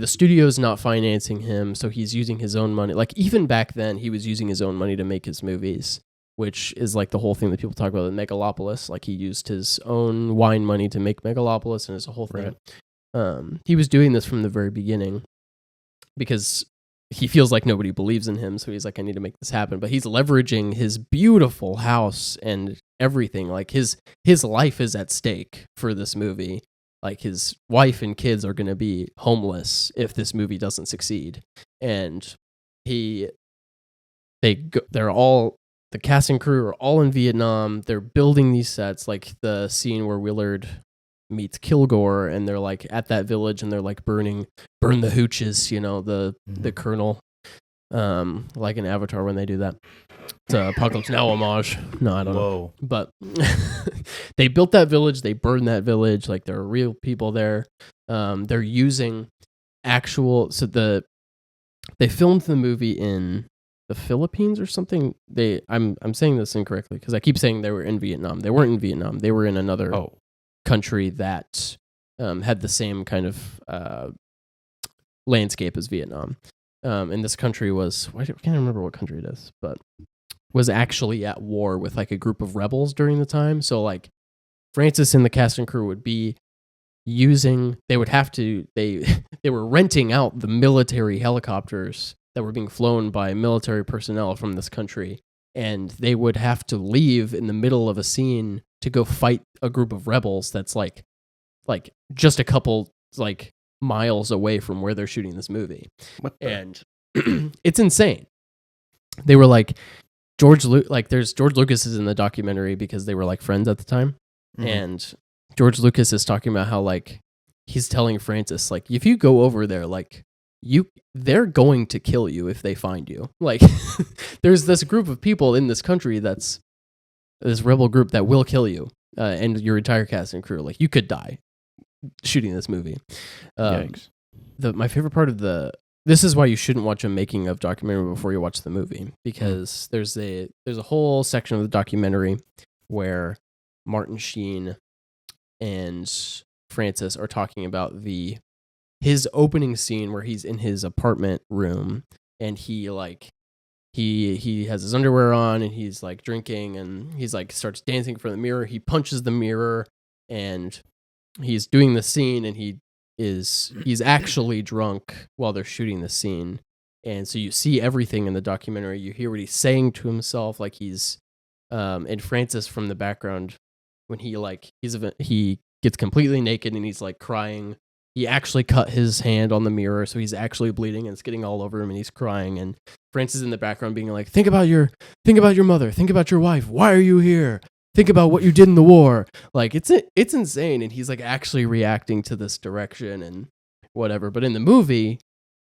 studio's not financing him, so he's using his own money. Like even back then he was using his own money to make his movies, which is like the whole thing that people talk about in Megalopolis. Like he used his own wine money to make Megalopolis, and it's a whole thing. Right. He was doing this from the very beginning because he feels like nobody believes in him. So he's like, I need to make this happen. But he's leveraging his beautiful house and everything. Like his life is at stake for this movie. Like his wife and kids are going to be homeless if this movie doesn't succeed. And they're all, the cast and crew are all in Vietnam. They're building these sets, like the scene where Willard meets Kilgore, and they're like at that village, and they're like burn the hooches, you know, the colonel, like in Avatar when they do that. It's a Apocalypse Now homage. No, I don't know. But they built that village. They burned that village. Like there are real people there. They're using actual. So they filmed the movie in the Philippines or something. I'm saying this incorrectly because I keep saying they were in Vietnam. They weren't in Vietnam. They were in another country that had the same kind of landscape as Vietnam. And this country was, I can't remember what country it is, but was actually at war with like a group of rebels during the time. So like Francis and the cast and crew would be they were renting out the military helicopters that were being flown by military personnel from this country, and they would have to leave in the middle of a scene to go fight a group of rebels that's like just a couple like miles away from where they're shooting this movie. And it's insane. They were like George Lucas is in the documentary because they were like friends at the time. And George Lucas is talking about how like he's telling Francis like if you go over there, like they're going to kill you if they find you. Like there's this group of people in this country that's this rebel group that will kill you and your entire cast and crew. Like you could die shooting this movie. Yikes. My favorite part of this is why you shouldn't watch a making of documentary before you watch the movie, because there's a whole section of the documentary where Martin Sheen and Francis are talking about his opening scene where he's in his apartment room and he has his underwear on and he's like drinking and he's like starts dancing in front of the mirror. He punches the mirror and he's doing the scene and he's actually drunk while they're shooting the scene. And so you see everything in the documentary. You hear what he's saying to himself, like he's and Francis from the background when he gets completely naked and he's like crying. He actually cut his hand on the mirror, so he's actually bleeding and it's getting all over him and he's crying. And Francis in the background being like, think about your mother, think about your wife. Why are you here? Think about what you did in the war. Like it's insane. And he's like actually reacting to this direction and whatever. But in the movie,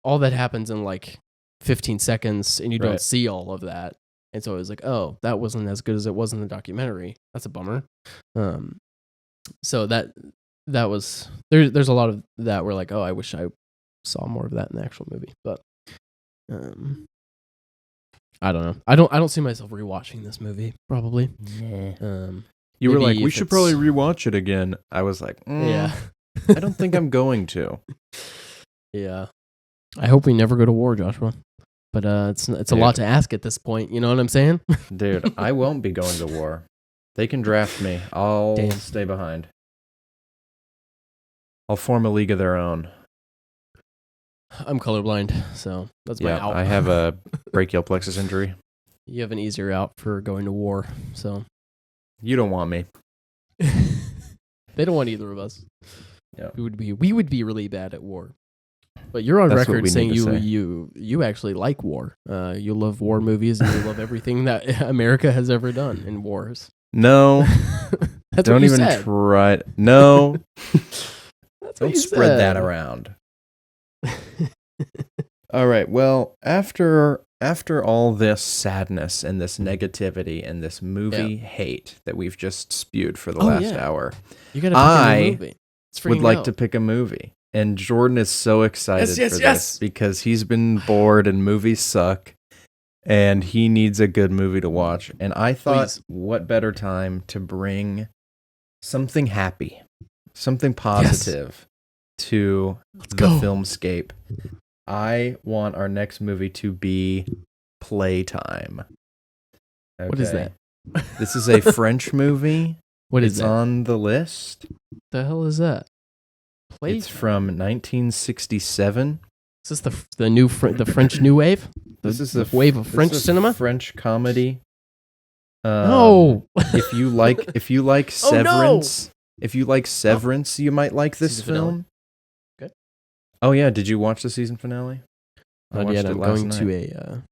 all that happens in like 15 seconds and you don't see all of that. And so it was like, oh, that wasn't as good as it was in the documentary. That's a bummer. So that was there's a lot of that where like, oh, I wish I saw more of that in the actual movie. But I don't know. I don't see myself rewatching this movie probably. Nah. You were maybe like, we if should it's- probably rewatch it again. I was like, Yeah. I don't think I'm going to. Yeah. I hope we never go to war, Joshua. But it's a lot to ask at this point. You know what I'm saying? Dude, I won't be going to war. They can draft me. I'll Damn. stay behind. I'll form a league of their own. I'm colorblind, so that's my Yeah, out. I have a brachial plexus injury. You have an easier out for going to war, so You don't want me. they don't want either of us. Yeah. We would be really bad at war. But you're on That's what record we saying need to say. you actually like war. You love war movies and you love everything that America has ever done in wars. No, That's don't what you even said. try. No, That's what don't you spread that said. around. All right. Well, after all this sadness and this negativity and this movie hate that we've just spewed for the Oh, last yeah. hour, You got to pick a I new movie. It's would freaking like out. to pick a movie. And Jordan is so excited Yes, for yes. this because he's been bored and movies suck and he needs a good movie to watch. And I thought, Please. what better time to bring something happy, something positive to the go. filmscape. I want our next movie to be Playtime. What is Okay. that? This is a French movie. What is It's that? on the list. The hell is that? It's from 1967. Is this the new the French New Wave? This is the wave of French this is cinema. French comedy. No. if you like Oh, no. Severance, if you like Severance, you might like this Season finale. film. Okay. Oh yeah, did you watch the season finale? I Not watched yet. it I'm last going night. to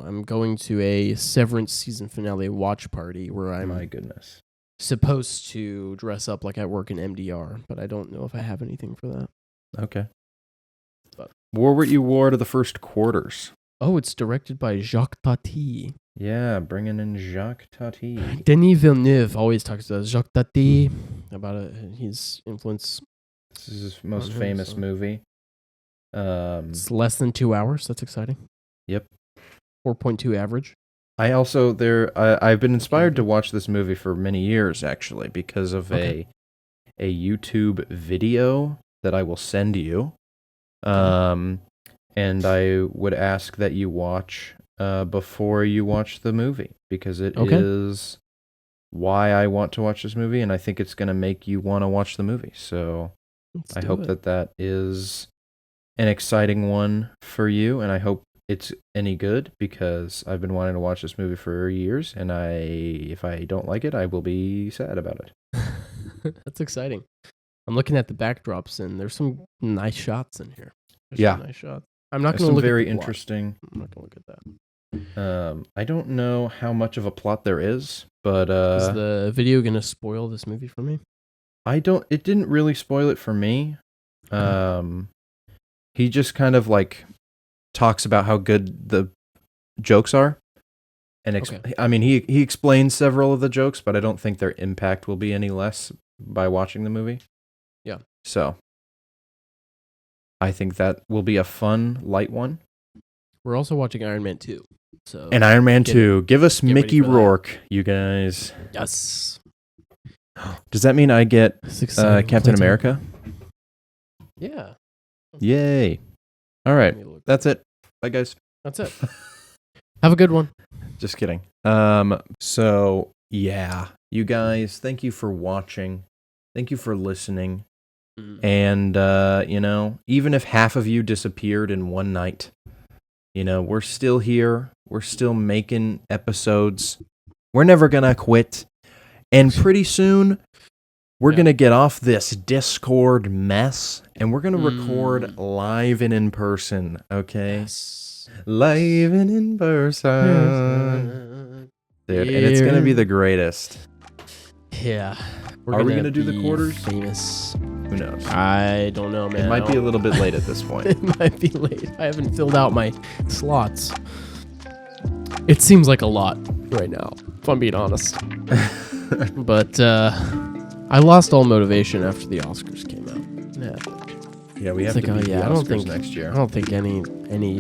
I'm going to a Severance season finale watch party where I'm My goodness. supposed to dress up like I work in MDR, but I don't know if I have anything for that. Okay. But- Wore what you wore to the first quarters. Oh, it's directed by Jacques Tati. Yeah, bringing in Jacques Tati. Denis Villeneuve always talks to Jacques Tati about his influence. This is his most On him, famous so- movie. It's less than 2 hours. That's exciting. Yep. 4.2 average. I also I've been inspired to watch this movie for many years actually because of Okay. a YouTube video that I will send you. And I would ask that you watch before you watch the movie because it is why I want to watch this movie and I think it's going to make you want to watch the movie. So Let's I do hope it. that is an exciting one for you and I hope it's any good because I've been wanting to watch this movie for years and if I don't like it, I will be sad about it. That's exciting. I'm looking at the backdrops and there's some nice shots in here. There's Yeah. some nice shots. I'm not There's going to some look very at the plot. interesting. I'm not going to look at that. I don't know how much of a plot there is, but Is the video going to spoil this movie for me? it didn't really spoil it for me. He just kind of like talks about how good the jokes are. And Okay. I mean, he explains several of the jokes, but I don't think their impact will be any less by watching the movie. Yeah. So I think that will be a fun, light one. We're also watching Iron Man 2. So And Iron Man Get- 2. Give us get ready Mickey for that. Rourke, you guys. yes. Does that mean I get It's exciting. Captain Playtime. America? Yeah. Yay. All right. Let me look. That's it. Bye, guys. That's it. Have a good one. Just kidding. So yeah, you guys, thank you for watching. Thank you for listening. And even if half of you disappeared in one night, we're still here. We're still making episodes. We're never gonna quit. And pretty soon, we're Yeah. gonna get off this Discord mess, and we're gonna record live and in person. Okay. Yes. Live and in person. Dude, and it's going to be the greatest. Yeah. Are we gonna do the be quarters? Famous. Who knows? I don't know, man. It might I be a don't- little bit late at this point. It might be late. I haven't filled out my slots. It seems like a lot right now, if I'm being honest. But I lost all motivation after the Oscars came out. Yeah, we have It's to like, beat I the don't Oscars think next year. I don't think any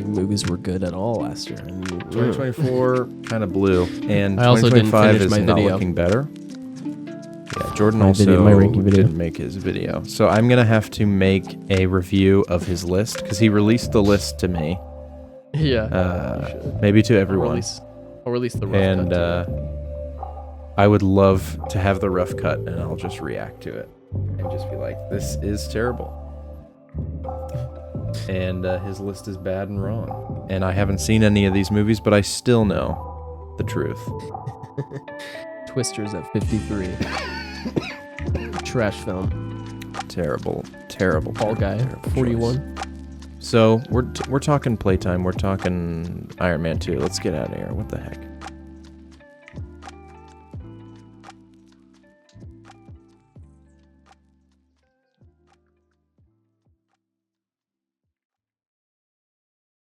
movies were good at all last year. And, 2024 kind of blew, and I also didn't 2025 finish is my not video. looking better. Yeah, Jordan My also video- my ranking video. didn't make his video, so I'm gonna have to make a review of his list because he released the list to me, Yeah. maybe to I'll everyone, release the rough and cut. I would love to have the rough cut, and I'll just react to it and just be like, "This is terrible." And his list is bad and wrong. And I haven't seen any of these movies, but I still know the truth. Twisters at 53. Trash film. Terrible. Fall Guy, terrible 41. choice. So we're talking playtime. We're talking Iron Man 2. Let's get out of here. What the heck?